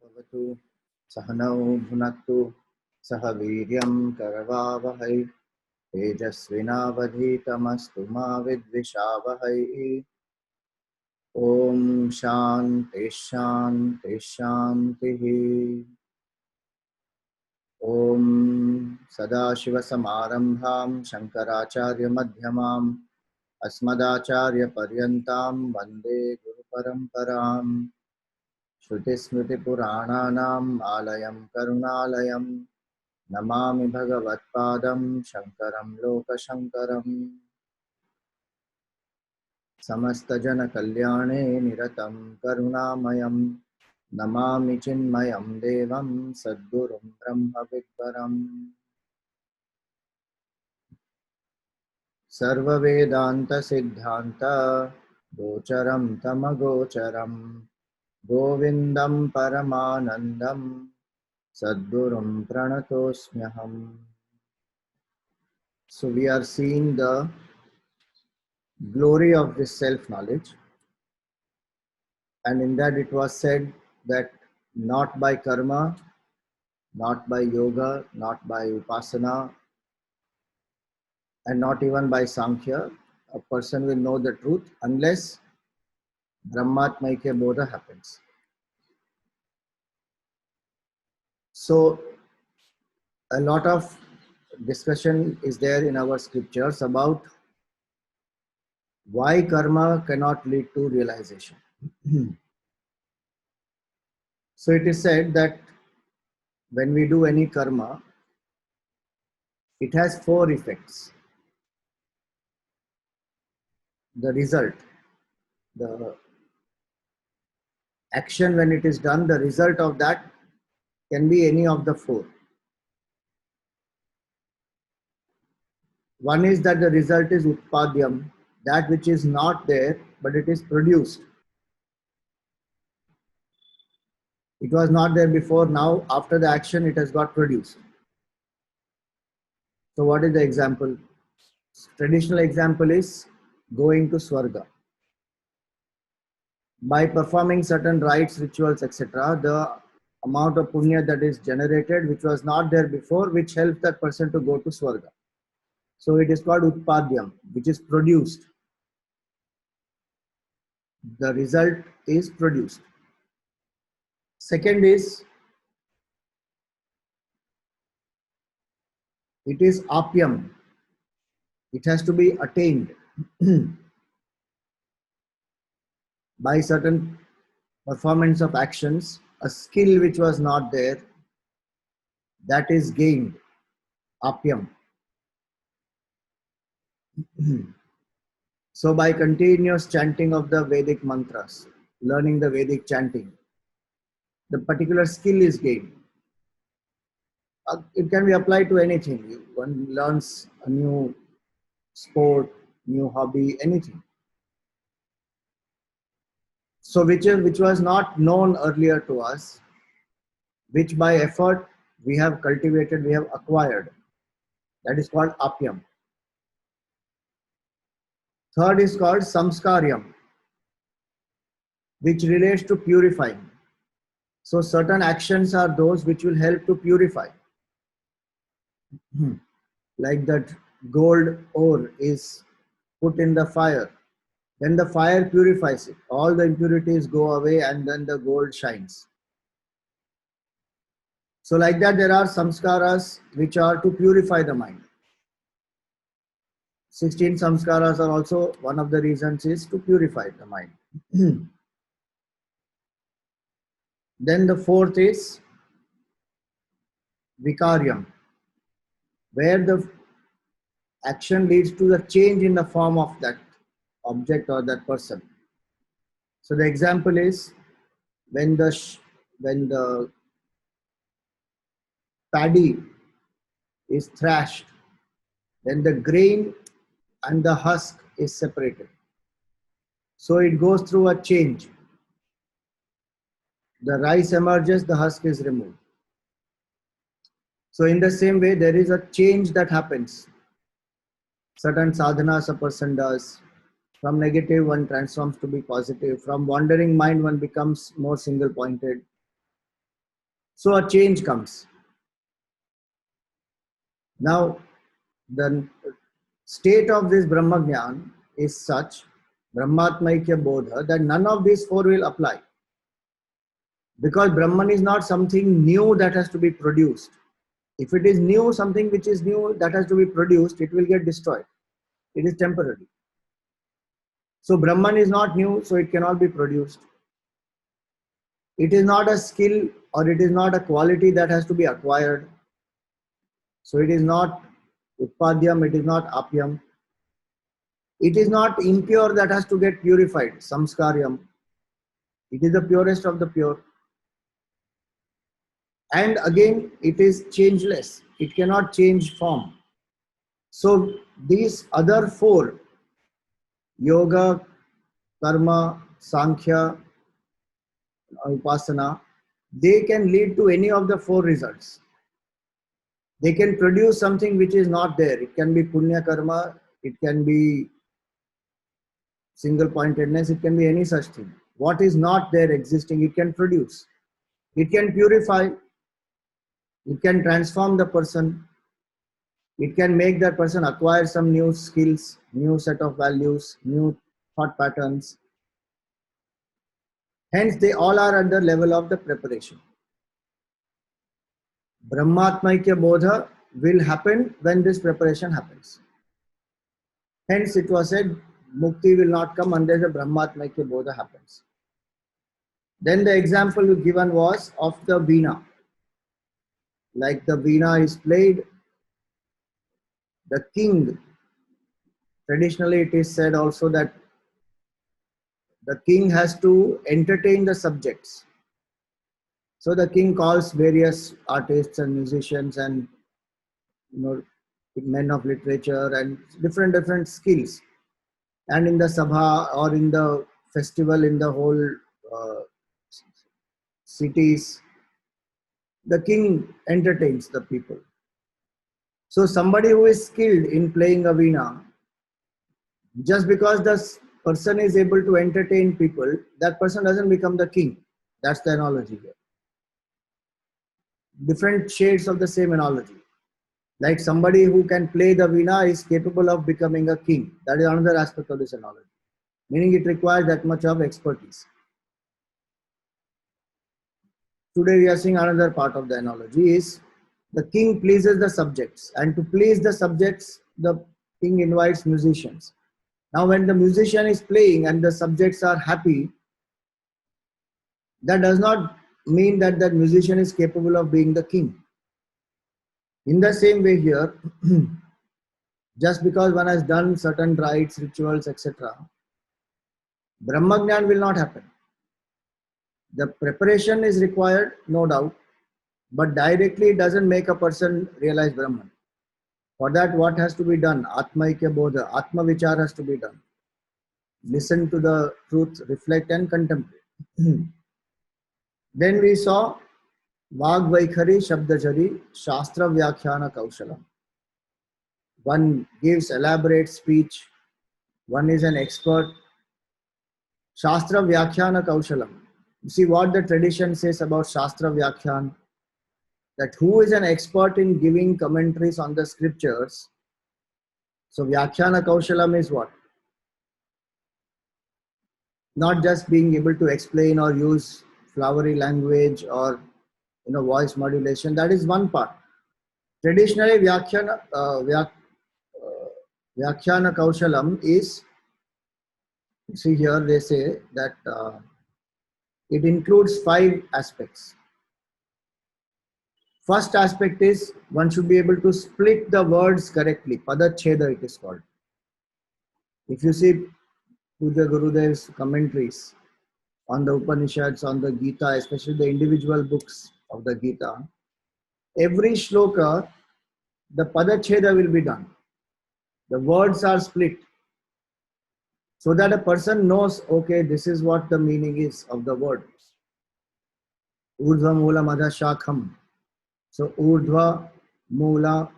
भवतु सहनौ भुनक्तु सह वीर्यं करवावहै तेजस्विनावधीतमस्तु मा विद्विषावहै। ॐ शान्ति शान्ति शान्तिः। ॐ सदाशिवसमारम्भां शङ्कराचार्यमध्यमाम् अस्मदाचार्यपर्यन्तां वन्दे गुरुपरम्पराम्। श्रुतिस्मृतिपुराणानाम् आलयं करुणालयं नमामि भगवत्पादं शङ्करं लोकशङ्करम्। समस्तजनकल्याणे निरतं करुणामयं नमामि चिन्मयं देवं सद्गुरुं ब्रह्मविद्वरम्। सर्ववेदान्तसिद्धान्त गोचरं तमगोचरं गोविन्दं परमानन्दं सद्गुरुं प्रणतोऽस्म्यहम्। So we are seeing the glory of this self-knowledge, and in that it was said that not by karma, not by yoga, not by upasana, and not even by Sankhya, a person will know the truth unless Brahmatmaikya Bodha happens. So a lot of discussion is there in our scriptures about why karma cannot lead to realization. So it is said that when we do any karma, it has 4 effects. The result, the action when it is done, the result of that can be any of the 4. One is that the result is utpadyam, that which is not there, but it is produced. It was not there before, now after the action it has got produced. So what is the example? Traditional example is going to Swarga. By performing certain rites, rituals, etc., the amount of punya that is generated, which was not there before, which helps that person to go to Swarga. So it is called utpadyam, which is produced. The result is produced. Second is, it is apyam. It has to be attained by certain performance of actions. A skill which was not there, that is gained, apyam. So by continuous chanting of the Vedic mantras, learning the Vedic chanting, the particular skill is gained. It can be applied to anything. One learns a new sport, new hobby, anything. So which was not known earlier to us, which by effort we have cultivated, we have acquired. That is called apyam. Third is called samskaryam, which relates to purifying. So certain actions are those which will help to purify. Like that gold ore is put in the fire. Then the fire purifies it. All the impurities go away and then the gold shines. So like that there are samskaras which are to purify the mind. 16 samskaras are also one of the reasons is to purify the mind. Then the fourth is vikaryam, where the action leads to the change in the form of that object or that person. So the example is when the paddy is thrashed, then the grain and the husk is separated. So it goes through a change. The rice emerges, the husk is removed. So in the same way, there is a change that happens. Certain sadhanas a person does. From negative, one transforms to be positive. From wandering mind, one becomes more single-pointed. So a change comes. Now, the state of this Brahmagyan is such, Brahmatmaikya Bodha, that none of these four will apply. Because Brahman is not something new that has to be produced. If it is new, something which is new that has to be produced, it will get destroyed. It is temporary. So Brahman is not new, so it cannot be produced. It is not a skill or it is not a quality that has to be acquired. So it is not Utpadyam, it is not Apyam. It is not impure that has to get purified, Samskaryam. It is the purest of the pure. And again, it is changeless. It cannot change form. So these other four, yoga, karma, sankhya, upasana, they can lead to any of the four results. They can produce something which is not there. It can be punya karma, it can be single pointedness, it can be any such thing. What is not there existing, it can produce. It can purify, it can transform the person, it can make that person acquire some new skills, new set of values, new thought patterns. Hence, they all are at the level of the preparation. Brahmatmaikya Bodha will happen when this preparation happens. Hence, it was said, Mukti will not come unless the Brahmatmaikya Bodha happens. Then the example given was of the Veena. Like the Veena is played, the king, traditionally it is said also that the king has to entertain the subjects. So the king calls various artists and musicians and men of literature and different skills. And in the sabha or in the festival in the whole cities, the king entertains the people. So somebody who is skilled in playing a veena, just because the person is able to entertain people, that person doesn't become the king. That's the analogy here. Different shades of the same analogy. Like somebody who can play the veena is capable of becoming a king. That is another aspect of this analogy. Meaning it requires that much of expertise. Today we are seeing another part of the analogy is the king pleases the subjects, and to please the subjects, the king invites musicians. Now when the musician is playing and the subjects are happy, that does not mean that that musician is capable of being the king. In the same way here, just because one has done certain rites, rituals, etc., Brahmagyan will not happen. The preparation is required, no doubt, but directly it doesn't make a person realize Brahman. For that, what has to be done? Atmaikya Bodha, Atma Vichar has to be done. Listen to the truth, reflect and contemplate. Then we saw Vag Vaikhari Shabdajari Shastra Vyakhyana Kaushalam. One gives elaborate speech, one is an expert. Shastra Vyakhyana Kaushalam. You see what the tradition says about Shastra Vyakhyan, that who is an expert in giving commentaries on the scriptures. So Vyakhyana Kaushalam is what? Not just being able to explain or use flowery language or voice modulation. That is one part. Traditionally, Vyakhyana Kaushalam is, see here they say that it includes 5 aspects. First aspect is one should be able to split the words correctly. Padacheda it is called. If you see Puja Gurudev's commentaries on the Upanishads, on the Gita, especially the individual books of the Gita, every shloka, the Padacheda will be done. The words are split so that a person knows, okay, this is what the meaning is of the word. Urdhva Mula Madha Shakham. So Urdhva Mulam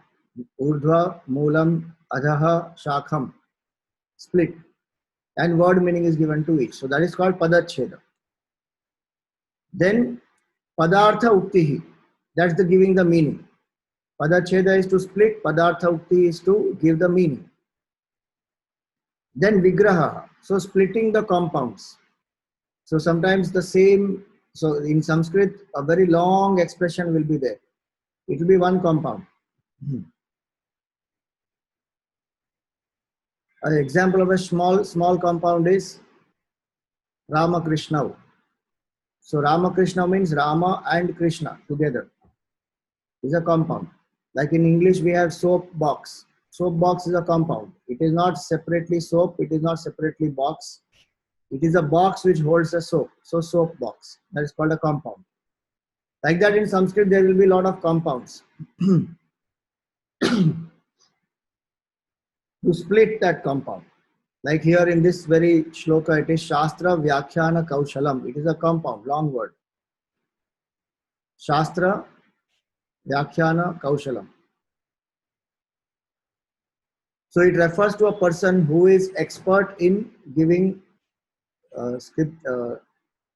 Adhaha Shakham. Split. And word meaning is given to each. So that is called Padacheda. Then Padartha Uktihi. That's the giving the meaning. Padacheda is to split, Padartha Ukti is to give the meaning. Then Vigraha, so splitting the compounds. So sometimes the same, so in Sanskrit, a very long expression will be there. It will be one compound. An example of a small compound is Ramakrishna. So Ramakrishna means Rama and Krishna together is a compound. Like in English, we have soap box. Soap box is a compound. It is not separately soap. It is not separately box. It is a box which holds a soap. So soap box. That is called a compound. Like that in Sanskrit, there will be a lot of compounds. To split that compound. Like here in this very shloka, it is Shastra Vyakhyana Kaushalam. It is a compound, long word. Shastra Vyakhyana Kaushalam. So it refers to a person who is expert in giving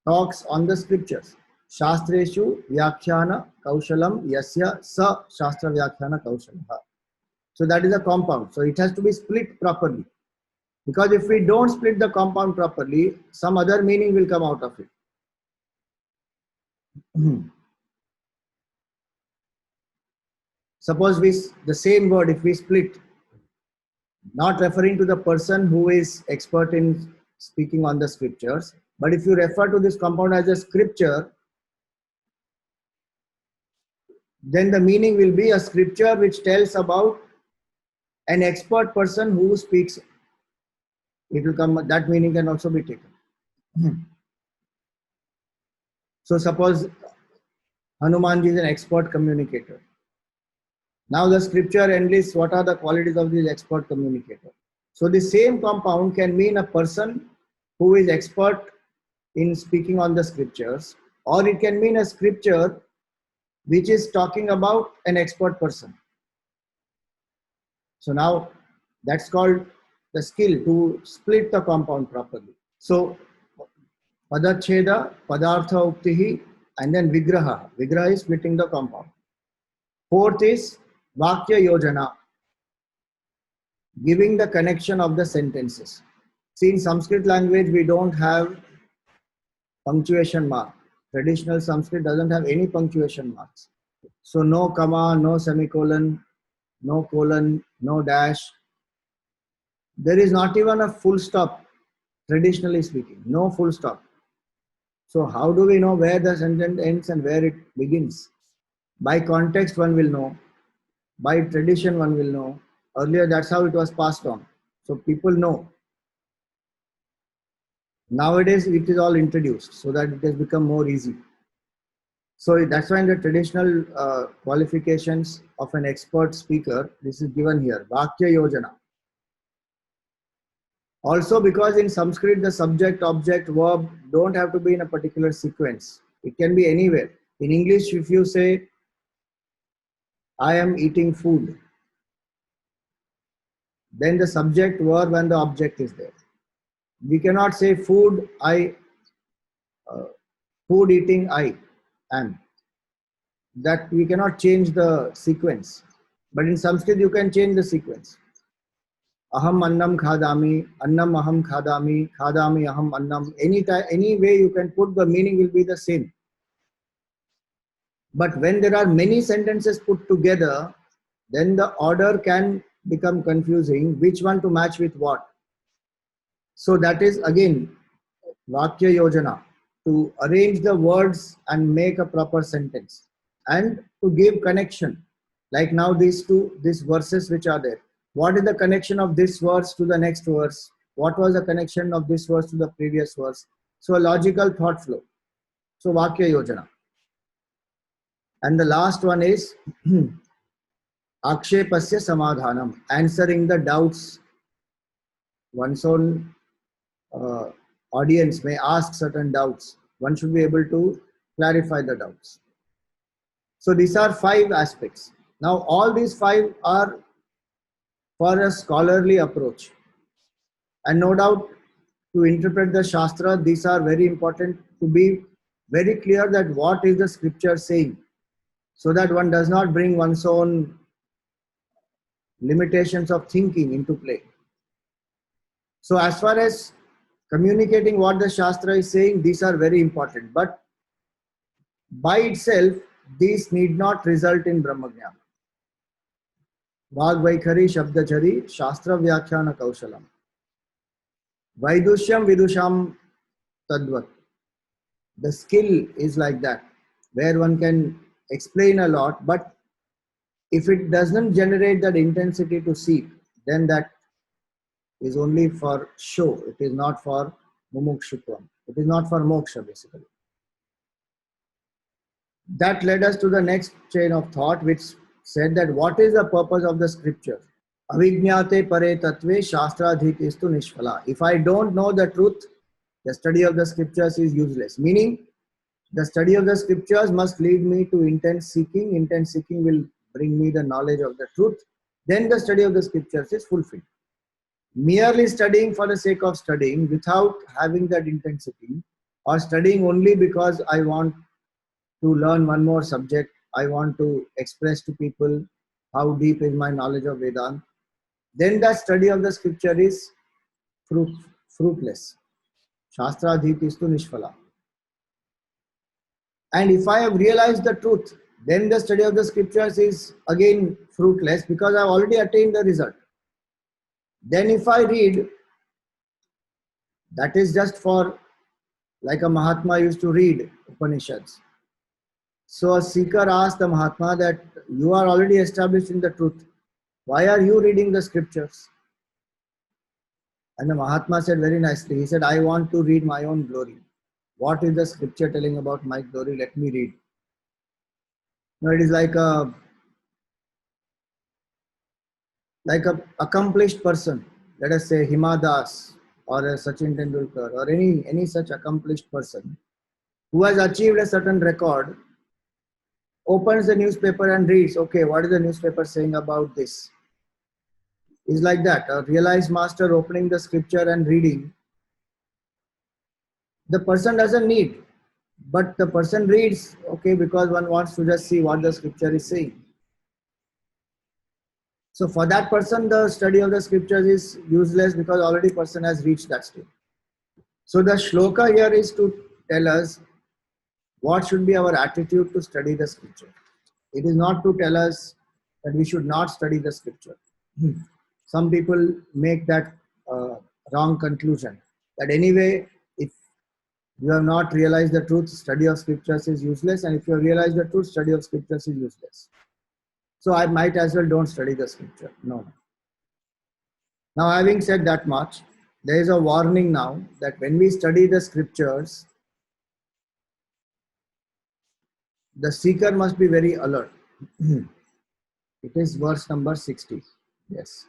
talks on the scriptures. Shastreshu Vyakhyana Kaushalam Yasya Sa Shastra Vyakhyana Kaushalam. So that is a compound. So it has to be split properly. Because if we don't split the compound properly, some other meaning will come out of it. Suppose the same word, if we split, not referring to the person who is expert in speaking on the scriptures, but if you refer to this compound as a scripture, then the meaning will be a scripture which tells about an expert person who speaks. It will come, that meaning can also be taken. So suppose Hanumanji is an expert communicator. Now the scripture enlists what are the qualities of this expert communicator. So the same compound can mean a person who is expert in speaking on the scriptures, or it can mean a scripture which is talking about an expert person. So now that's called the skill to split the compound properly. So Padacheda, Padartha Uktihi, and then Vigraha. Vigraha is splitting the compound. Fourth is Vakya Yojana, giving the connection of the sentences. See, in Sanskrit language, we don't have punctuation mark. Traditional Sanskrit doesn't have any punctuation marks. So no comma, no semicolon, no colon, no dash. There is not even a full stop, traditionally speaking, no full stop. So how do we know where the sentence ends and where it begins? By context, one will know. By tradition, one will know. Earlier, that's how it was passed on. So people know. Nowadays, it is all introduced so that it has become more easy. So that's why in the traditional qualifications of an expert speaker, this is given here, Vakya Yojana. Also because in Sanskrit, the subject, object, verb don't have to be in a particular sequence. It can be anywhere. In English, if you say, I am eating food, then the subject, verb and the object is there. We cannot say food, food eating, I am. That we cannot change the sequence. But in Sanskrit, you can change the sequence. Aham annam khadami, annam aham khadami, khadami aham annam. Any way you can put, the meaning will be the same. But when there are many sentences put together, then the order can become confusing, which one to match with what. So that is again Vakya Yojana, to arrange the words and make a proper sentence and to give connection. Like now these verses which are there. What is the connection of this verse to the next verse? What was the connection of this verse to the previous verse? So a logical thought flow. So Vakya Yojana. And the last one is Akshepasya Samadhanam, answering the doubts. One's own audience may ask certain doubts. One should be able to clarify the doubts. So these are 5 aspects. Now all these 5 are for a scholarly approach. And no doubt to interpret the Shastra, these are very important to be very clear that what is the scripture saying. so that one does not bring one's own limitations of thinking into play. So as far as communicating what the Shastra is saying, these are very important. But by itself, these need not result in Brahmagyan. Vag Vaikhari Shabdachari Shastra Vyakhyana Kaushalam. Vaidushyam Vidusham Tadvat. The skill is like that, where one can explain a lot, but if it doesn't generate that intensity to seek, then that is only for show. It is not for mumukshutvam. It is not for moksha, basically. That led us to the next chain of thought, which said that what is the purpose of the scripture? Avijñāte pare tatve shastradhitistu nishphala. If I don't know the truth, the study of the scriptures is useless. Meaning, the study of the scriptures must lead me to intense seeking. Intense seeking will bring me the knowledge of the truth. Then the study of the scriptures is fulfilled. Merely studying for the sake of studying without having that intensity, or studying only because I want to learn one more subject, I want to express to people how deep is my knowledge of Vedanta, then the study of the scripture is fruitless. Shastra dhitistu nishphala. And if I have realized the truth, then the study of the scriptures is again fruitless because I have already attained the result. Then if I read, that is just for, like a Mahatma used to read Upanishads. So a seeker asked the Mahatma that you are already established in the truth. Why are you reading the scriptures? And the Mahatma said very nicely, he said, I want to read my own glory. What is the scripture telling about my glory? Let me read. Now it is like a accomplished person, let us say Hima Das or a Sachin Tendulkar or any such accomplished person who has achieved a certain record, opens the newspaper and reads, okay, what is the newspaper saying about this? It's like that. A realized master opening the scripture and reading. The person doesn't need, but the person reads, okay, because one wants to just see what the scripture is saying. So for that person, the study of the scriptures is useless because already person has reached that state. So the shloka here is to tell us what should be our attitude to study the scripture. It is not to tell us that we should not study the scripture. Some people make that wrong conclusion that anyway, if you have not realized the truth, study of scriptures is useless, and if you have realized the truth, study of scriptures is useless. So I might as well don't study the scripture. No. Now, having said that much, there is a warning now that when we study the scriptures, the seeker must be very alert. It is verse number 60. Yes.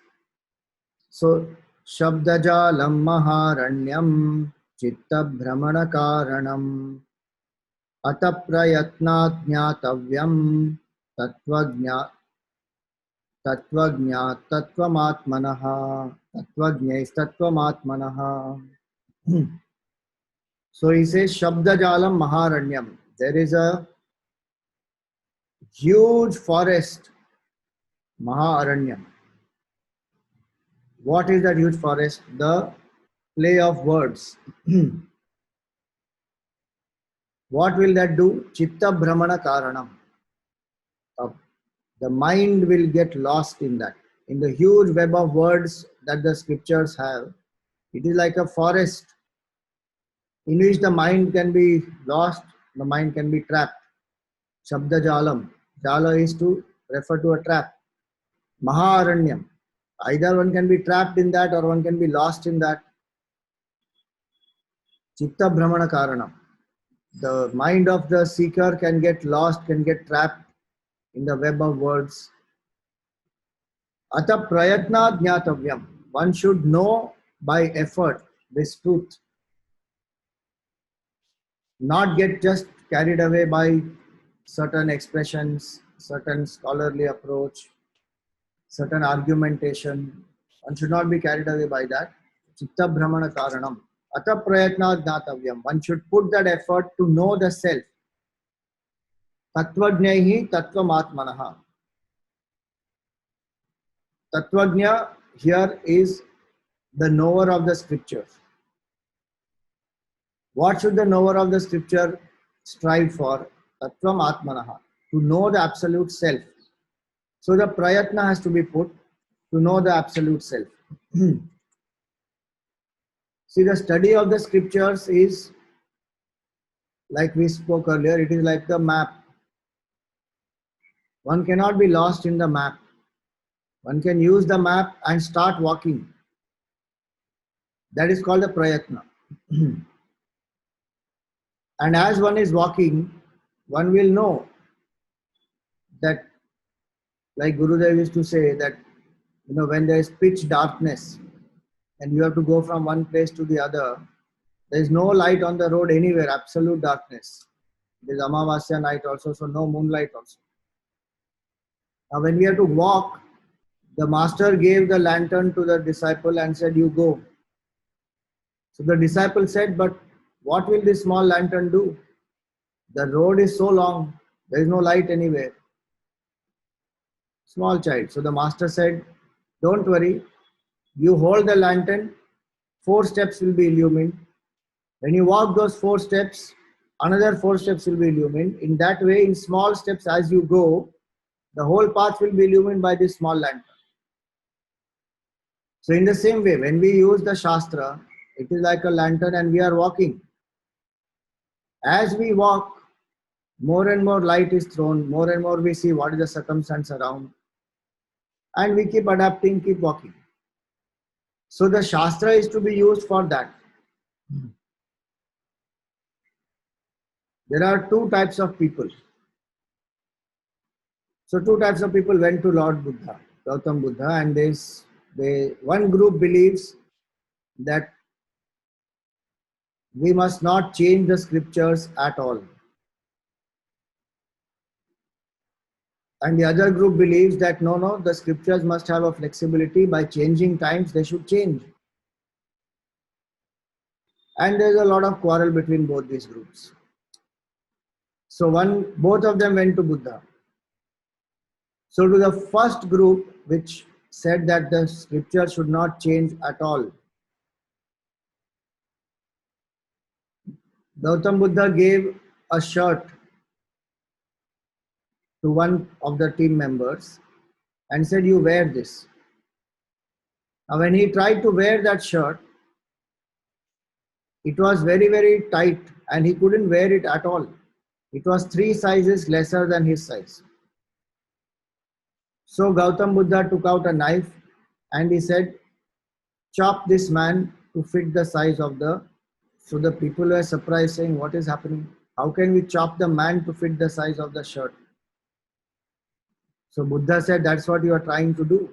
So, Shabdajalam Maharanyam Chitta Brahmana Karanam Ataprayatnat Jnatavyam Tatvajna Tattvamatmanaha Tattvagnaistatvamatmanaha. So he says Shabdajalam Maharanyam. There is a huge forest, Maharanyam. What is that huge forest? The play of words. What will that do? Chitta Brahmana Karanam. The mind will get lost in that. In the huge web of words that the scriptures have, it is like a forest in which the mind can be lost, the mind can be trapped. Shabda Jalam. Jala is to refer to a trap. Maharanyam. Either one can be trapped in that or one can be lost in that. Chitta Brahmana Karanam. The mind of the seeker can get lost, can get trapped in the web of words. Ata prayatna jnatavyam. One should know by effort this truth. Not get just carried away by certain expressions, certain scholarly approach, certain argumentation. One should not be carried away by that. Chitta Brahmana Karanam. Ata prayatna jnatavyam. One should put that effort to know the self. Tattvajnaihi Tattvamatmanaha. Tattvajna here is the knower of the scriptures. What should the knower of the scripture strive for? Tattvam Atmanaha, to know the absolute self. So the prayatna has to be put to know the absolute self. See, the study of the scriptures is, like we spoke earlier, it is like the map. One cannot be lost in the map. One can use the map and start walking. That is called the prayatna. And as one is walking, one will know that, like Gurudev used to say, that when there is pitch darkness and you have to go from one place to the other, there is no light on the road anywhere, absolute darkness. There is Amavasya night also, so no moonlight also. Now when we have to walk, the master gave the lantern to the disciple and said, you go. So the disciple said, but what will this small lantern do? The road is so long, there is no light anywhere. Small child. So the master said, don't worry, you hold the lantern, 4 steps will be illumined. When you walk those 4 steps, another 4 steps will be illumined. In that way, in small steps as you go, the whole path will be illumined by this small lantern. So in the same way, when we use the Shastra, it is like a lantern and we are walking. As we walk, more and more light is thrown, more and more we see what is the circumstance around. And we keep adapting, keep walking. So the Shastra is to be used for that. There are 2 types of people. So 2 types of people went to Lord Buddha, Gautam Buddha, and one group believes that we must not change the scriptures at all. And the other group believes that no, the scriptures must have a flexibility. By changing times, they should change. And there's a lot of quarrel between both these groups. So both of them went to Buddha. So to the first group, which said that the scripture should not change at all, Gautam Buddha gave a shirt to one of the team members and said, you wear this. Now when he tried to wear that shirt, it was very, very tight and he couldn't wear it at all. It was 3 sizes lesser than his size. So Gautam Buddha took out a knife and he said, chop this man to fit the size of the... So the people were surprised, saying, what is happening? How can we chop the man to fit the size of the shirt? So Buddha said, that's what you are trying to do.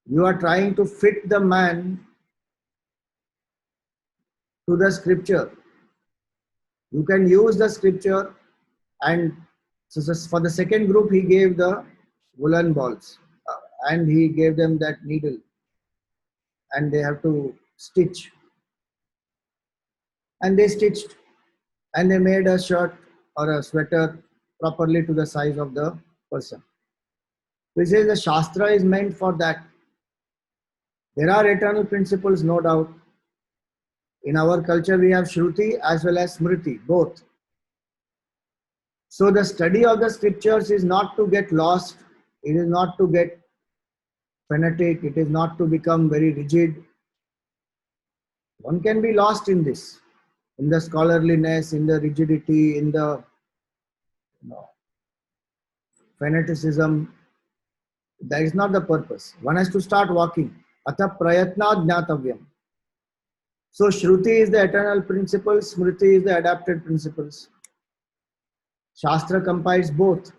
You are trying to fit the man to the scripture. You can use the scripture, and so for the second group, he gave the woolen balls and he gave them that needle and they have to stitch. And they stitched and they made a shirt or a sweater properly to the size of the person. Which is the Shastra is meant for that. There are eternal principles, no doubt. In our culture, we have Shruti as well as Smriti, both. So the study of the scriptures is not to get lost. It is not to get fanatic. It is not to become very rigid. One can be lost in this, in the scholarliness, in the rigidity, in the fanaticism. That is not the purpose. One has to start walking. Atha prayatna jnatavyam. So Shruti is the eternal principle, Smriti is the adapted principles. Shastra combines both.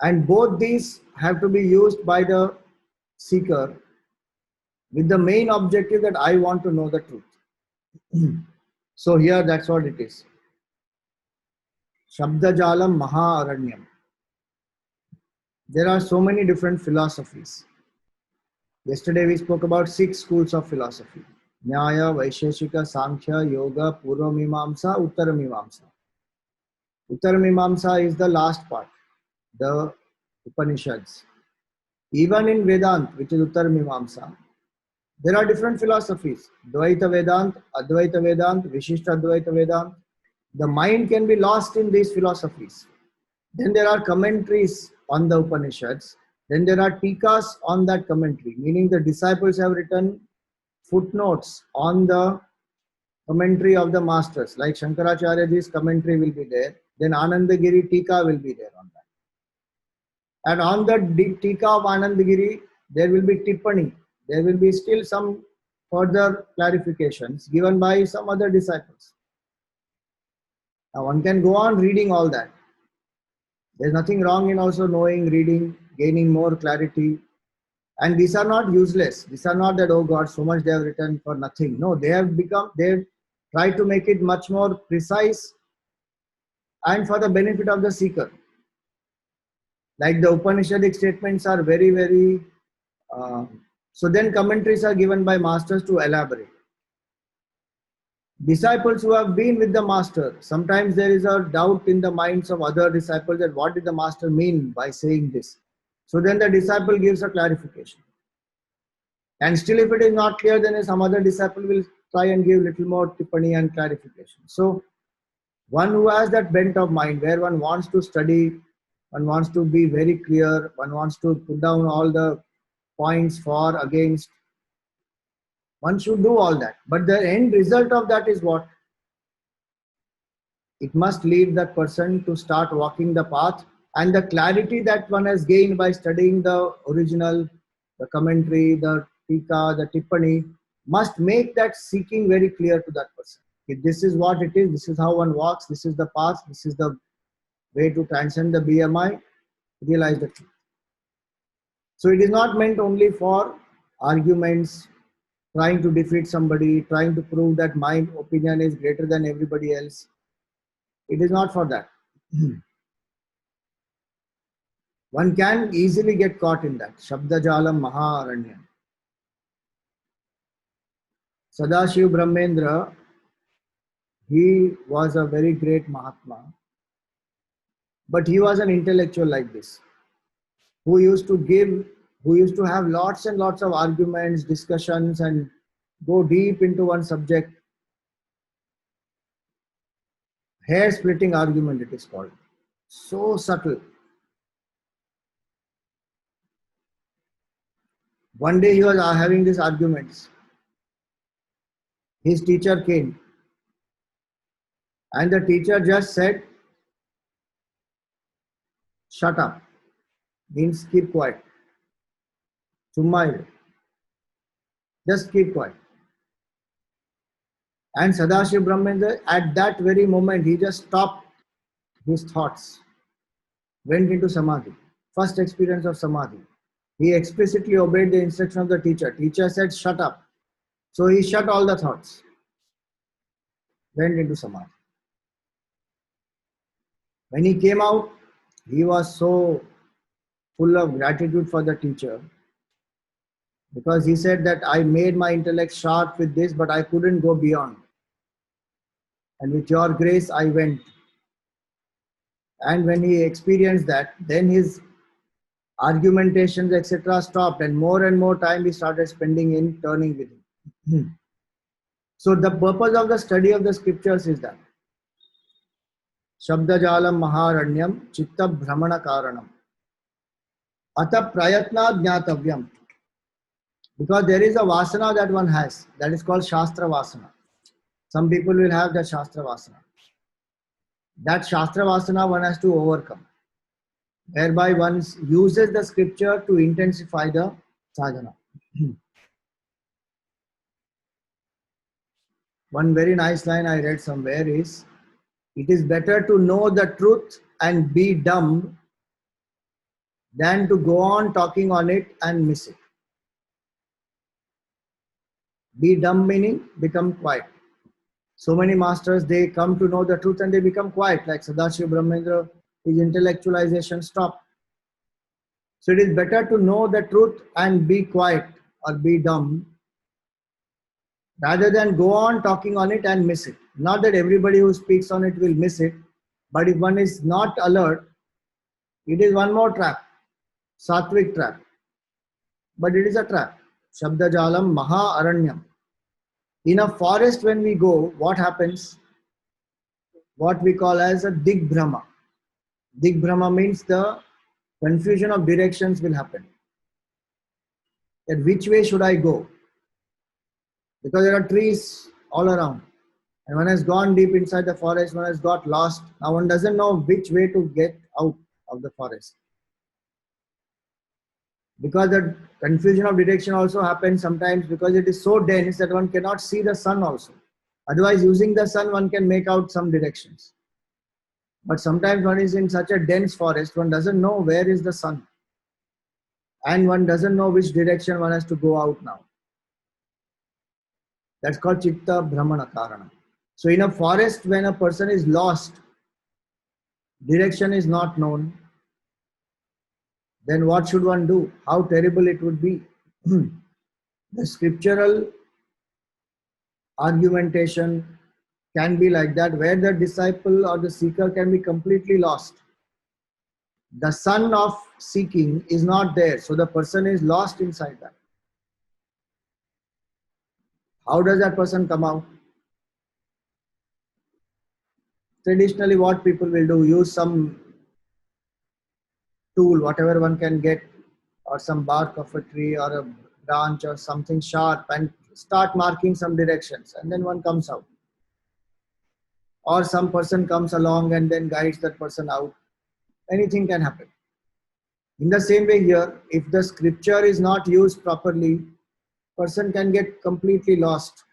And both these have to be used by the seeker with the main objective that I want to know the truth. So here that's what it is. Shabdajalam Maharanyam. There are so many different philosophies. Yesterday we spoke about 6 schools of philosophy. Nyaya, Vaisheshika, Sankhya, Yoga, Purva Mimamsa, Uttara Mimamsa. Uttarmimamsa is the last part, the Upanishads. Even in Vedant, which is Uttarmimamsa, there are different philosophies. Dvaita Vedant, Advaita Vedant, Vishishta Advaita Vedant. The mind can be lost in these philosophies. Then there are commentaries on the Upanishads. Then there are tikas on that commentary, meaning the disciples have written footnotes on the commentary of the masters. Like Shankaracharyaji's commentary will be there. Then Anandagiri Tika will be there on that. And on the Tika of Anandagiri, there will be Tippani. There will be still some further clarifications given by some other disciples. Now one can go on reading all that. There's nothing wrong in also knowing, reading, gaining more clarity. And these are not useless. These are not that, oh God, so much they have written for nothing. No, they've tried to make it much more precise and for the benefit of the seeker. Like the Upanishadic statements are very, very, so then commentaries are given by masters to elaborate. Disciples who have been with the master, sometimes there is a doubt in the minds of other disciples that what did the master mean by saying this. So then the disciple gives a clarification. And still if it is not clear, then some other disciple will try and give little more tippani and clarification. So one who has that bent of mind where one wants to study, one wants to be very clear, one wants to put down all the points for, against, one should do all that. But the end result of that is what? It must lead that person to start walking the path, and the clarity that one has gained by studying the original, the commentary, the tika, the tippani, must make that seeking very clear to that person. If this is what it is, this is how one walks, this is the path, this is the way to transcend the BMI, realize the truth. So it is not meant only for arguments, trying to defeat somebody, trying to prove that my opinion is greater than everybody else. It is not for that. One can easily get caught in that. Shabdajalam Maharanyam. Sadashiv Brahmendra, he was a very great Mahatma. But he was an intellectual like this, who used to have lots and lots of arguments, discussions, and go deep into one subject. Hair-splitting argument it is called. So subtle. One day he was having these arguments. His teacher came. And the teacher just said, shut up. Means keep quiet. Chumma iru. Just keep quiet. And Sadashiv Brahmendra, at that very moment, he just stopped his thoughts, went into Samadhi. First experience of Samadhi. He explicitly obeyed the instruction of the teacher. Teacher said, shut up. So he shut all the thoughts, went into Samadhi. When he came out, he was so full of gratitude for the teacher, because he said that I made my intellect sharp with this, but I couldn't go beyond. And with your grace, I went. And when he experienced that, then his argumentations, etc. stopped, and more time he started spending in turning with him. So the purpose of the study of the scriptures is that Shabdajalam Maharanyam Chitta Brahmana Karanam Ata Prayatna Jnatavyam. Because there is a vasana that one has, that is called Shastra Vasana. Some people will have that Shastra Vasana. That Shastra Vasana one has to overcome, whereby one uses the scripture to intensify the sadhana. One very nice line I read somewhere is, it is better to know the truth and be dumb than to go on talking on it and miss it. Be dumb meaning become quiet. So many masters, they come to know the truth and they become quiet, like Sadashiv Brahmendra, his intellectualization stopped. So it is better to know the truth and be quiet or be dumb, rather than go on talking on it and miss it. Not that everybody who speaks on it will miss it, But if one is not alert, it is one more trap, sattvic trap. But it is a trap. Shabdajalam Maha Aranyam. In a forest, when we go, what happens? What we call as a Digbhrama. Digbhrama means the confusion of directions will happen. That which way should I go? Because there are trees all around. And one has gone deep inside the forest, one has got lost. Now one doesn't know which way to get out of the forest. Because the confusion of direction also happens sometimes because it is so dense that one cannot see the sun also. Otherwise, using the sun, one can make out some directions. But sometimes one is in such a dense forest, one doesn't know where is the sun. And one doesn't know which direction one has to go out now. That's called Chitta Brahmana Karana. So in a forest, when a person is lost, direction is not known, then what should one do? How terrible it would be. The scriptural argumentation can be like that, where the disciple or the seeker can be completely lost. The sun of seeking is not there, so the person is lost inside that. How does that person come out? Traditionally, what people will do, use some tool, whatever one can get, or some bark of a tree or a branch or something sharp, and start marking some directions, and then one comes out. Or some person comes along and then guides that person out. Anything can happen. In the same way here, if the scripture is not used properly, person can get completely lost.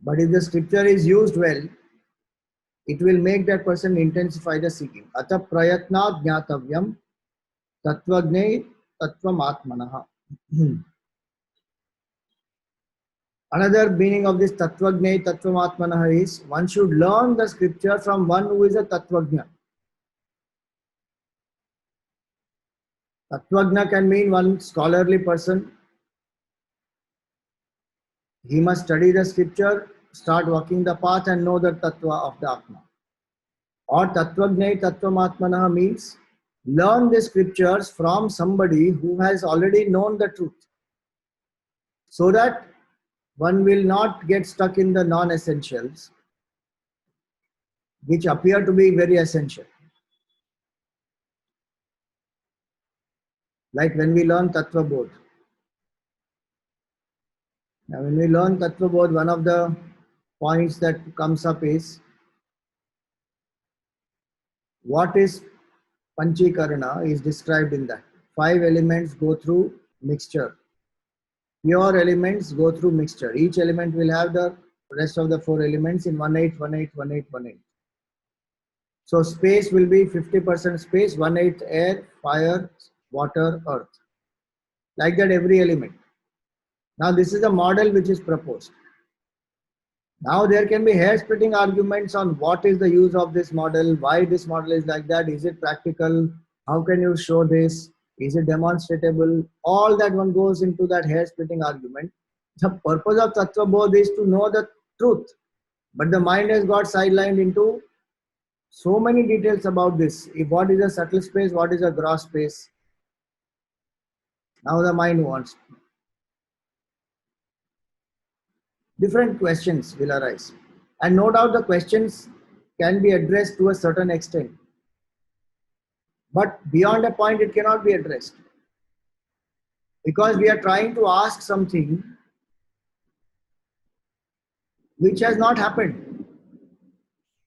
But if the scripture is used well, it will make that person intensify the seeking. Ata prayatna jnatavyam tattvagne tattvam atmanaha. Another meaning of this tattvagne tattvam atmanaha is one should learn the scripture from one who is a tattvagna. Tattvagna can mean one scholarly person. He must study the scripture, start walking the path and know the tattva of the Atma. Or tattvajnai tattvamatmana means learn the scriptures from somebody who has already known the truth, so that one will not get stuck in the non-essentials which appear to be very essential. Like when we learn Tattva Bodh. Now when we learn Tattva Bodh, one of the points that comes up is what is Panchikarana is described in that. 5 elements go through mixture. Pure elements go through mixture. Each element will have the rest of the 4 elements in 1/8, 1/8, 1/8, 1/8. So space will be 50% space, 1/8 air, fire, water, earth. Like that every element. Now this is a model which is proposed. Now there can be hair-splitting arguments on what is the use of this model, why this model is like that, is it practical, how can you show this, is it demonstrable? All that one goes into that hair-splitting argument. The purpose of Tattva Bodh is to know the truth, but the mind has got sidelined into so many details about this. If what is a subtle space, what is a gross space? Now the mind wants. Different questions will arise. And no doubt the questions can be addressed to a certain extent. But beyond a point, it cannot be addressed. Because we are trying to ask something which has not happened.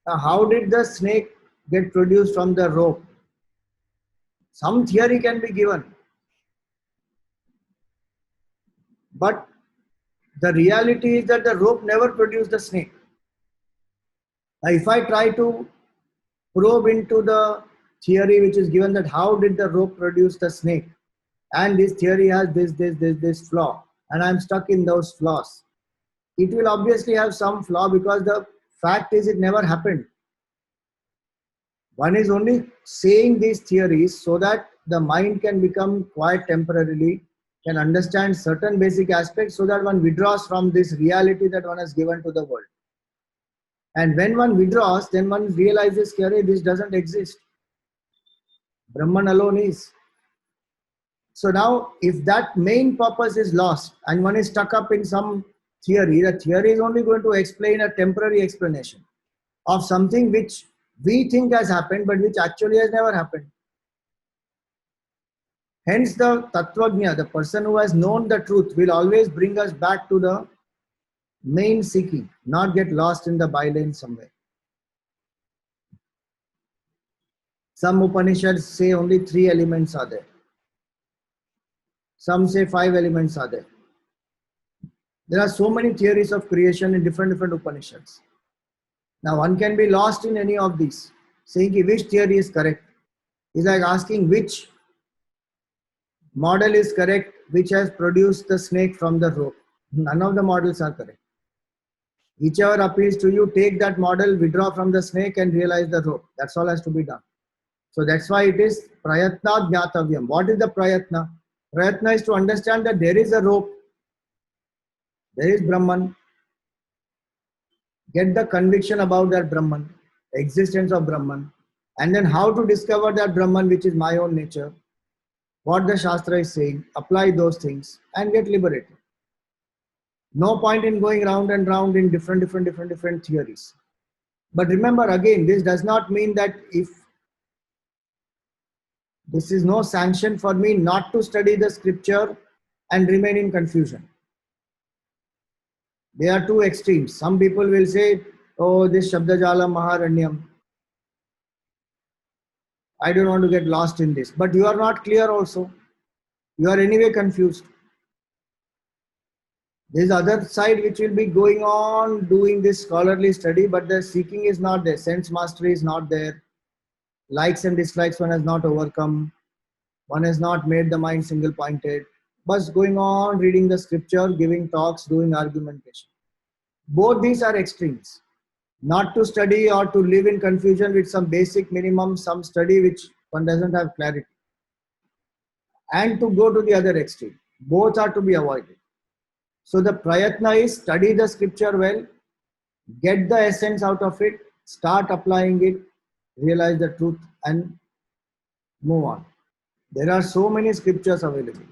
Now, how did the snake get produced from the rope? Some theory can be given. But the reality is that the rope never produced the snake. Now, if I try to probe into the theory which is given, that how did the rope produce the snake, and this theory has this flaw, and I'm stuck in those flaws, it will obviously have some flaw, because the fact is it never happened. One is only saying these theories so that the mind can become quiet temporarily, can understand certain basic aspects, so that one withdraws from this reality that one has given to the world. And when one withdraws, then one realizes, this doesn't exist. Brahman alone is. So now, if that main purpose is lost and one is stuck up in some theory, the theory is only going to explain a temporary explanation of something which we think has happened, but which actually has never happened. Hence, the Tattvajna, the person who has known the truth, will always bring us back to the main seeking, not get lost in the bylane somewhere. Some Upanishads say only 3 elements are there. Some say 5 elements are there. There are so many theories of creation in different Upanishads. Now one can be lost in any of these, saying which theory is correct. It's like asking which model is correct, which has produced the snake from the rope. None of the models are correct. Whichever appeals to you, take that model, withdraw from the snake and realize the rope. That's all has to be done. So that's why it is prayatna jnatavyam. What is the prayatna? Prayatna is to understand that there is a rope, there is Brahman. Get the conviction about that Brahman, existence of Brahman, and then how to discover that Brahman, which is my own nature, what the Shastra is saying, apply those things and get liberated. No point in going round and round in different theories. But remember again, this does not mean that if this is no sanction for me not to study the scripture and remain in confusion. There are two extremes. Some people will say, oh, this Shabdajalam Maharanyam, I don't want to get lost in this. But you are not clear also. You are anyway confused. There is other side which will be going on doing this scholarly study, but the seeking is not there. Sense mastery is not there. Likes and dislikes one has not overcome. One has not made the mind single pointed. But going on reading the scripture, giving talks, doing argumentation. Both these are extremes. Not to study or to live in confusion with some basic minimum, some study which one doesn't have clarity. And to go to the other extreme. Both are to be avoided. So the prayatna is study the scripture well, get the essence out of it, start applying it, realize the truth and move on. There are so many scriptures available.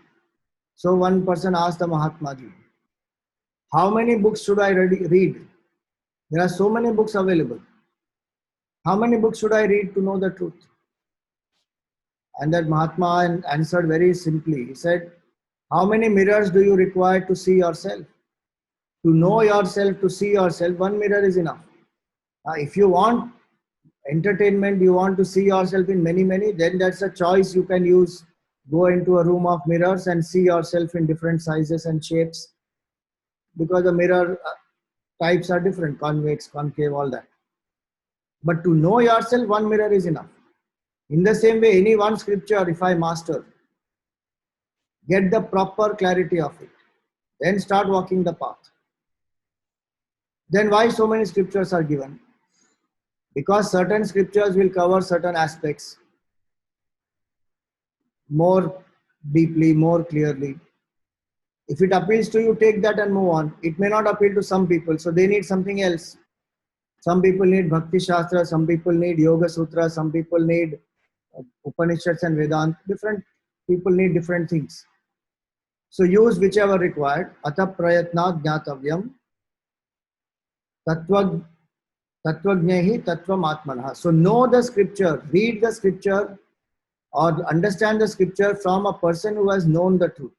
So one person asked the Mahatma Ji, how many books should I read? There are so many books available. How many books should I read to know the truth? And that Mahatma answered very simply. He said, how many mirrors do you require to see yourself? To know yourself, to see yourself, one mirror is enough. If you want entertainment, you want to see yourself in many, then that's a choice you can use. Go into a room of mirrors and see yourself in different sizes and shapes. Because the mirror types are different, convex, concave, all that. But to know yourself, one mirror is enough. In the same way, any one scripture, if I master, get the proper clarity of it, then start walking the path. Then why so many scriptures are given? Because certain scriptures will cover certain aspects more deeply, more clearly. If it appeals to you, take that and move on. It may not appeal to some people, so they need something else. Some people need Bhakti Shastra, some people need Yoga Sutra, some people need Upanishads and Vedanta. Different people need different things. So use whichever required. Atha prayatna jnatavyam tattvajnahi tattvam atmanah. So know the scripture, read the scripture or understand the scripture from a person who has known the truth.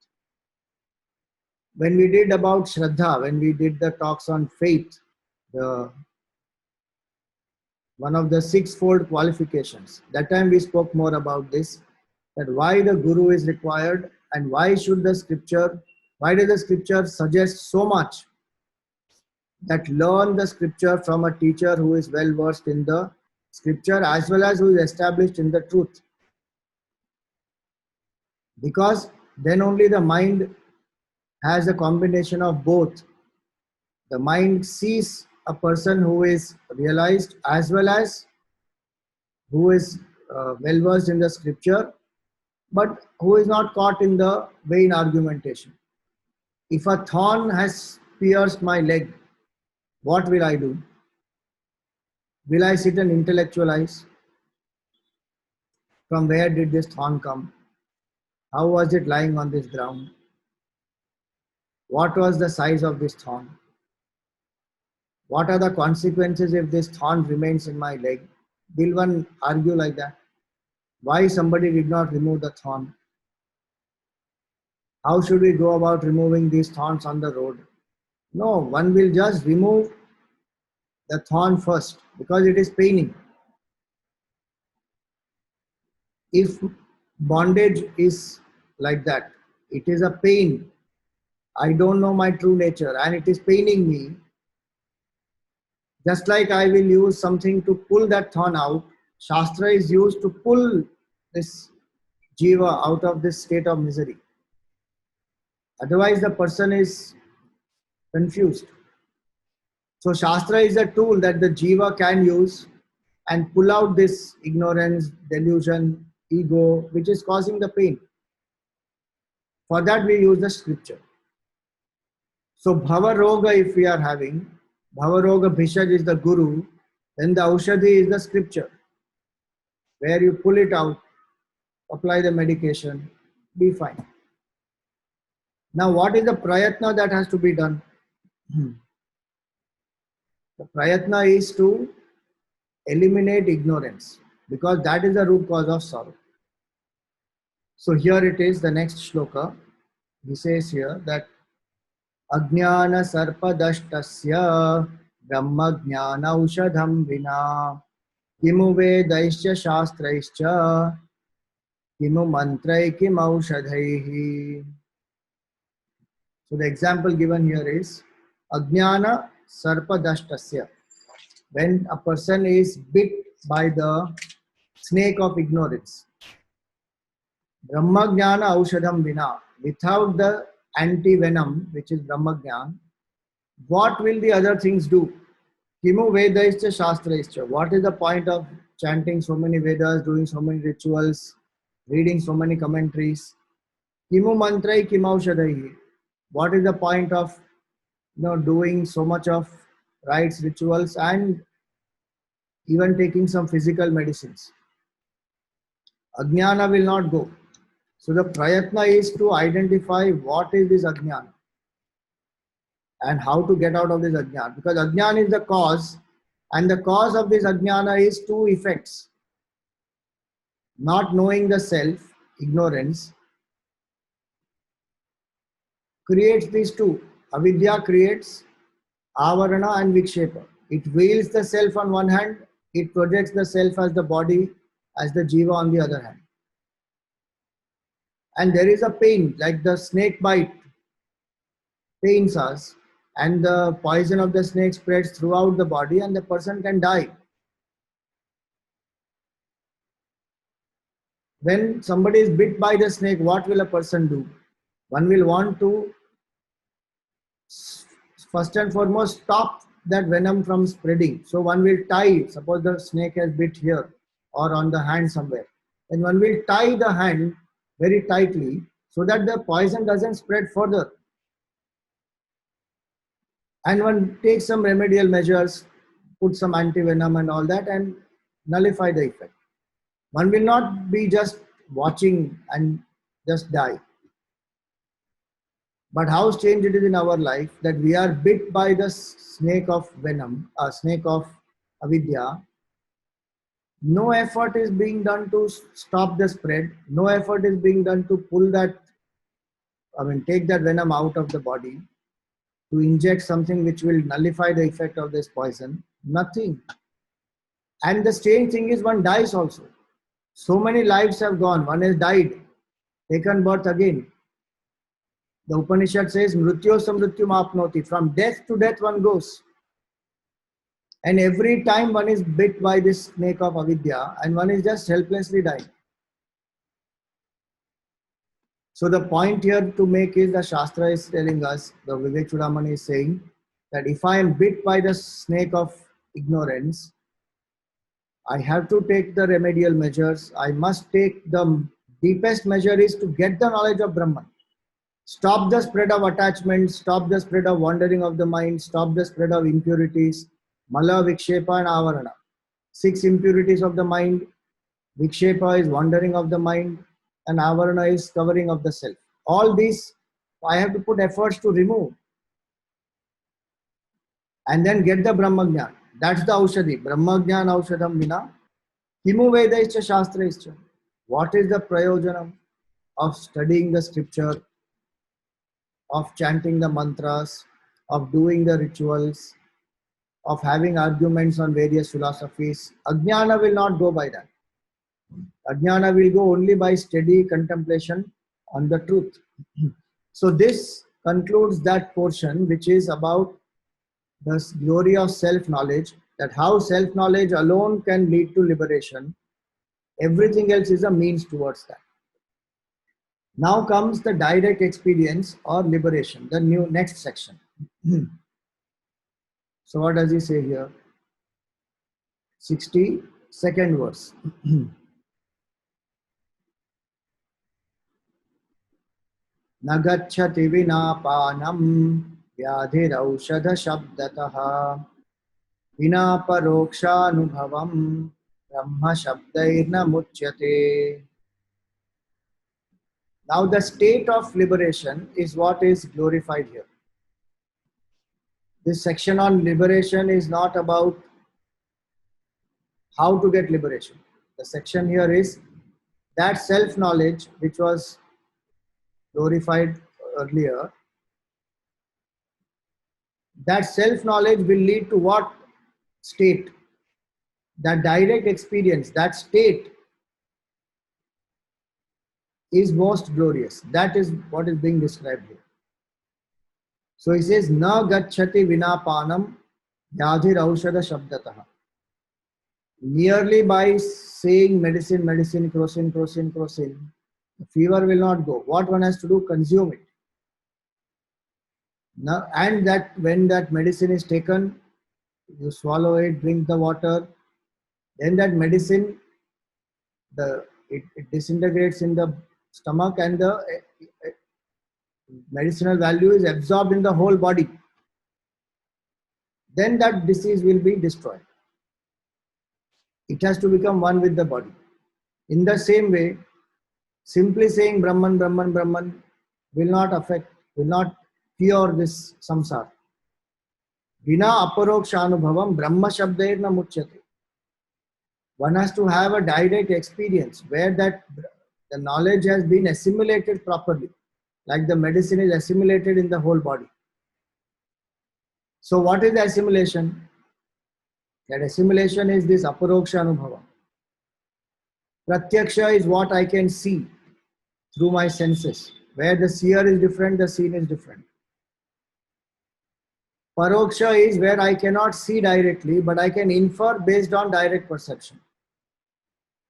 When we did about Shraddha, when we did the talks on faith, one of the 6-fold qualifications, that time we spoke more about this, that why the Guru is required and why does the scripture suggest so much that learn the scripture from a teacher who is well versed in the scripture as well as who is established in the truth. Because then only the mind has a combination of both. The mind sees a person who is realized as well as who is well versed in the scripture, but who is not caught in the vain argumentation. If a thorn has pierced my leg, what will I do? Will I sit and intellectualize? From where did this thorn come? How was it lying on this ground? What was the size of this thorn? What are the consequences if this thorn remains in my leg? Will one argue like that? Why somebody did not remove the thorn? How should we go about removing these thorns on the road? No, one will just remove the thorn first because it is paining. If bondage is like that, it is a pain. I don't know my true nature and it is paining me. Just like I will use something to pull that thorn out, Shastra is used to pull this jiva out of this state of misery. Otherwise, the person is confused. So, Shastra is a tool that the jiva can use and pull out this ignorance, delusion, ego, which is causing the pain. For that, we use the scripture. So, Bhava Roga, if we are having, Bhava Roga Bhishaj is the guru, then the Aushadhi is the scripture, where you pull it out, apply the medication, be fine. Now, what is the prayatna that has to be done? The prayatna is to eliminate ignorance because that is the root cause of sorrow. So here it is, the next shloka. He says here that Ajnana sarpadashtasya brahma jnana ushadham vina kimu vedaischa shastraischa kimu mantrai kim aushadhaihi. So the example given here is Ajnana sarpadashtasya. When a person is bit by the snake of ignorance. Brahma Jnana Aushadham Vina. Without the anti-venom, which is Brahma Jnana, what will the other things do? Kimu Vedaischa Shastraischa. What is the point of chanting so many Vedas, doing so many rituals, reading so many commentaries? Kimu Mantrai Kimaushadaihi. What is the point of doing so much of rites, rituals, and even taking some physical medicines? Ajnana will not go. So the prayatna is to identify what is this ajnana and how to get out of this ajnana. Because ajnana is the cause, and the cause of this ajnana is two effects. Not knowing the self, ignorance, creates these two. Avidya creates avarana and vikshepa. It veils the self on one hand, it projects the self as the body, as the jiva on the other hand. And there is a pain, like the snake bite pains us, and the poison of the snake spreads throughout the body and the person can die. When somebody is bit by the snake, what will a person do? One will want to first and foremost stop that venom from spreading. So one will tie, suppose the snake has bit here or on the hand somewhere. And one will tie the hand very tightly so that the poison doesn't spread further. And one takes some remedial measures, put some anti-venom and all that and nullify the effect. One will not be just watching and just die. But how strange it is in our life that we are bit by the snake of venom, a snake of avidya. No effort is being done to stop the spread. No effort is being done to pull that, take that venom out of the body, to inject something which will nullify the effect of this poison. Nothing. And the strange thing is one dies also. So many lives have gone. One has died, taken birth again. The Upanishad says, Mrityo samrityum apnoti. From death to death one goes. And every time one is bit by this snake of avidya and one is just helplessly dying. So the point here to make is the Shastra is telling us, the Vivek Chudamani is saying, that if I am bit by the snake of ignorance, I have to take the remedial measures. I must take the deepest measure is to get the knowledge of Brahman. Stop the spread of attachment, stop the spread of wandering of the mind, stop the spread of impurities, mala, vikshepa and avarana. 6 impurities of the mind, Vikshepa is wandering of the mind, and Avarana is covering of the self. All these I have to put efforts to remove and then get the Brahmagyan. That's the Aushadhi. Brahmagyan Aushadam Vina. Kimu Vedaischa Shastraischa. What is the prayojanam of studying the scripture, of chanting the mantras, of doing the rituals, of having arguments on various philosophies? Ajnana will not go by that. Ajnana will go only by steady contemplation on the truth. So this concludes that portion which is about the glory of self-knowledge, that how self-knowledge alone can lead to liberation. Everything else is a means towards that. Now comes the direct experience or liberation, the next section. So what does he say here? 62nd verse. Nagacchati vinapanam vyadhiraushadha shabdataha vina parokshanubhavam brahma shabdairna muchyate. Now the state of liberation is what is glorified here. This section on liberation is not about how to get liberation. The section here is that self-knowledge which was glorified earlier. That self-knowledge will lead to what state? That direct experience, that state is most glorious. That is what is being described here. So he says, Na gacchati vinapanam yadhir aushadha shabdataha. Merely by saying medicine, medicine, crocin, crocin, crocin, the fever will not go. What one has to do? Consume it. Now, and that when that medicine is taken, you swallow it, drink the water, then that medicine, it disintegrates in the stomach, and the medicinal value is absorbed in the whole body. Then that disease will be destroyed. It has to become one with the body. In the same way, simply saying Brahman, Brahman, Brahman will not cure this samsara. Vina aparokshanubhavam brahma shabdairna muchyate. One has to have a direct experience where the knowledge has been assimilated properly, like the medicine is assimilated in the whole body. So what is the assimilation? That assimilation is this aparoksha anubhava. Pratyaksha is what I can see through my senses. Where the seer is different, the seen is different. Paroksha is where I cannot see directly, but I can infer based on direct perception.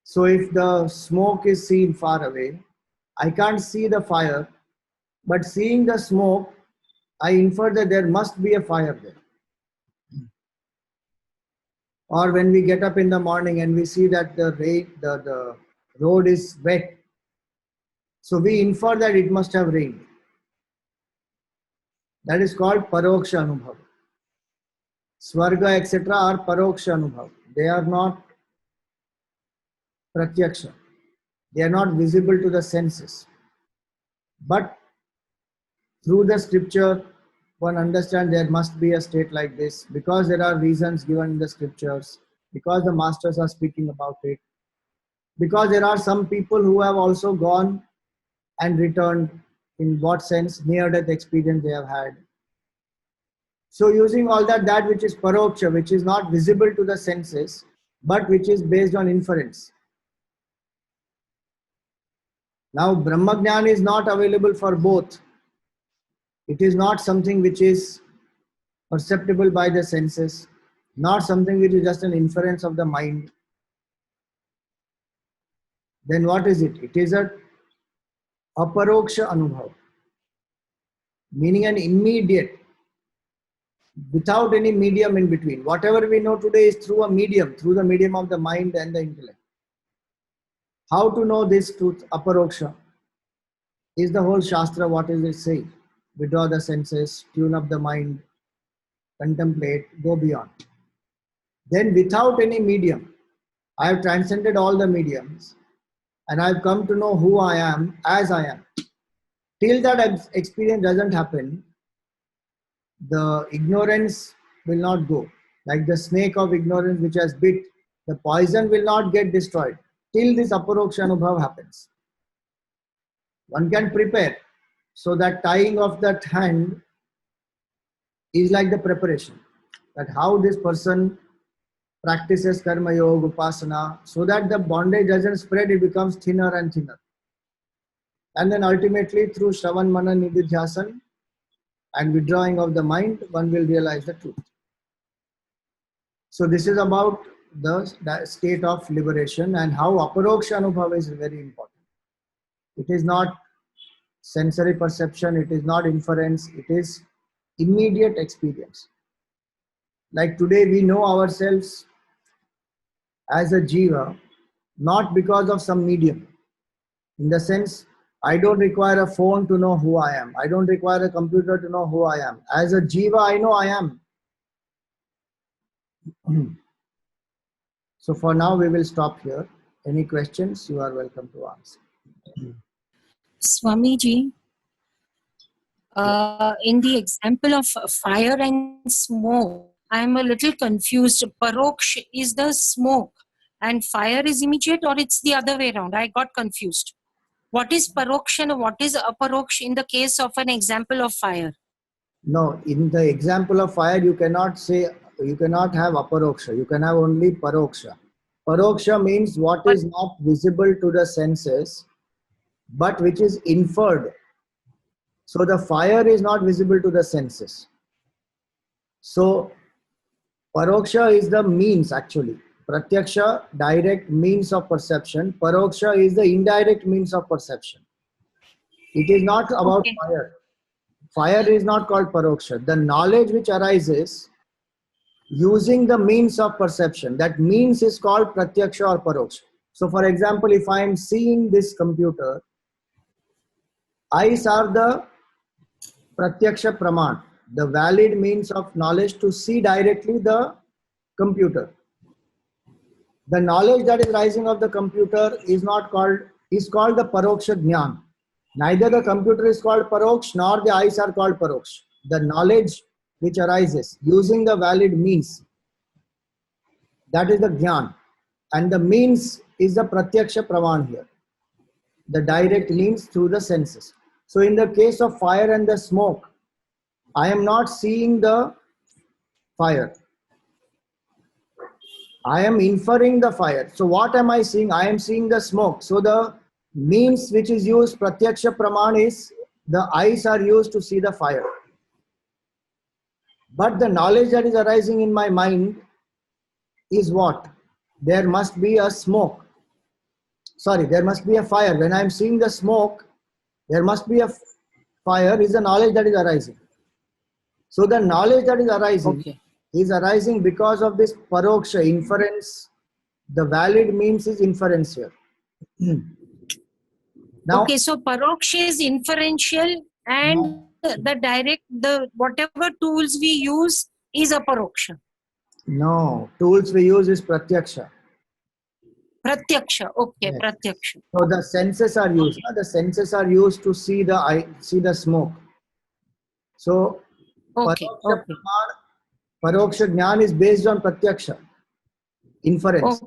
So if the smoke is seen far away, I can't see the fire, but seeing the smoke, I infer that there must be a fire there. Or when we get up in the morning and we see that the road is wet, so we infer that it must have rained. That is called paroksha anubhav. Swarga, etc. are paroksha anubhav. They are not pratyaksha. They are not visible to the senses. But through the scripture, one understands there must be a state like this because there are reasons given in the scriptures, because the masters are speaking about it, because there are some people who have also gone and returned, in what sense, near-death experience they have had. So using all that which is paroksha, which is not visible to the senses, but which is based on inference. Now Brahmagyan is not available for both. It is not something which is perceptible by the senses, not something which is just an inference of the mind. Then what is it? It is a aparoksha anubhav, meaning an immediate, without any medium in between. Whatever we know today is through a medium, through the medium of the mind and the intellect. How to know this truth, aparoksha, is the whole Shastra. What is it saying? Withdraw the senses, tune up the mind, contemplate, go beyond. Then without any medium, I have transcended all the mediums and I've come to know who I am as I am. Till that experience doesn't happen, the ignorance will not go. Like the snake of ignorance which has bit, the poison will not get destroyed till this aparoksha anubhav happens. One can prepare. So that tying of that hand is like the preparation. That how this person practices karma yoga, upasana, so that the bondage doesn't spread, it becomes thinner and thinner. And then ultimately through Shravan Manan Nididhyasan and withdrawing of the mind, one will realize the truth. So this is about the state of liberation and how aparoksha anubhava is very important. It is not sensory perception, it is not inference, it is immediate experience. Like today we know ourselves as a jiva, not because of some medium. In the sense, I don't require a phone to know who I am. I don't require a computer to know who I am. As a jiva, I know I am. So for now, we will stop here. Any questions, you are welcome to ask. Swamiji, in the example of fire and smoke, I am a little confused. Paroksh is the smoke and fire is immediate, or it's the other way around? I got confused. What is paroksh and what is aparoksh in the case of an example of fire? No, in the example of fire, you cannot have aparoksha. You can have only paroksha. Paroksha means what is not visible to the senses, but which is inferred. So the fire is not visible to the senses. So paroksha is the means actually. Pratyaksha, direct means of perception. Paroksha is the indirect means of perception. It is not about fire. Fire is not called paroksha. The knowledge which arises using the means of perception, that means is called pratyaksha or paroksha. So for example, if I am seeing this computer, eyes are the pratyaksha praman, the valid means of knowledge to see directly the computer. The knowledge that is rising of the computer is called the paroksha jnana. Neither the computer is called paroksh nor the eyes are called paroksh. The knowledge which arises using the valid means, that is the jnana, and the means is the pratyaksha praman here, the direct means through the senses. So in the case of fire and the smoke, I am not seeing the fire, I am inferring the fire. So what am I seeing? I am seeing the smoke. So the means which is used, pratyaksha praman, is the eyes are used to see the fire. But the knowledge that is arising in my mind is what? There must be a smoke. Sorry, there must be a fire. When I am seeing the smoke, there must be a fire, is the knowledge that is arising. So the knowledge that is arising because of this paroksha, inference. The valid means is inference here. Now, okay, so paroksha is inferential and the direct, whatever tools we use is a paroksha. No, tools we use is pratyaksha. Pratyaksha, okay, yes. Pratyaksha. So the senses are used. The senses are used to see the smoke. So paroksha jnana is based on pratyaksha, inference.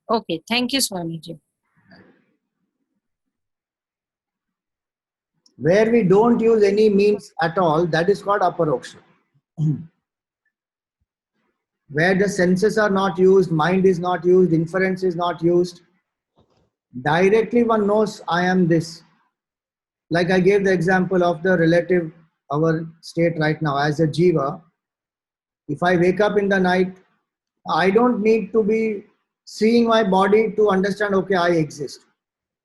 Okay. Thank you, Swamiji. Where we don't use any means at all, that is called aparoksha. Where the senses are not used, mind is not used, inference is not used, directly one knows I am this. Like I gave the example of the relative, our state right now as a jiva. If I wake up in the night, I don't need to be seeing my body to understand, okay, I exist.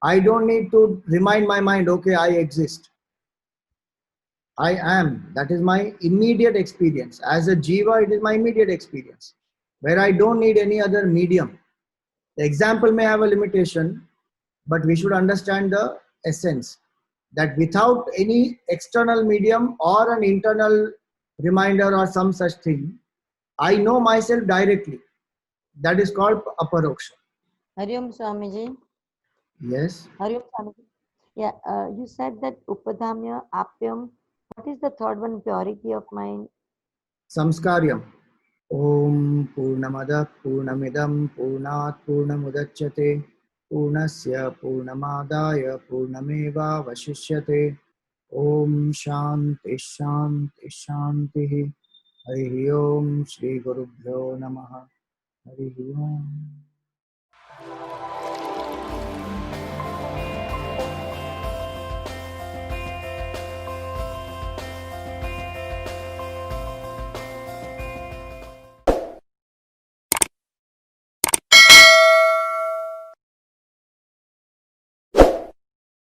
I don't need to remind my mind, okay, I exist. I am. That is my immediate experience. As a jiva, it is my immediate experience, where I don't need any other medium. The example may have a limitation, but we should understand the essence, that without any external medium or an internal reminder or some such thing, I know myself directly. That is called aparoksha. Hariom Swamiji. Yes. Hariom Swamiji. Yeah, you said that Upadhamya, Apyam. What is the third one? Purity of mind. Samskaryam. Om Purnamada Purnamidam Purnat Purnamudachyate Purnasya Purnamadaya Purnameva Vashishyate. Om Shanti Shanti Shanti. Hari Om Shri Gurubhyo Namaha. Hari Om.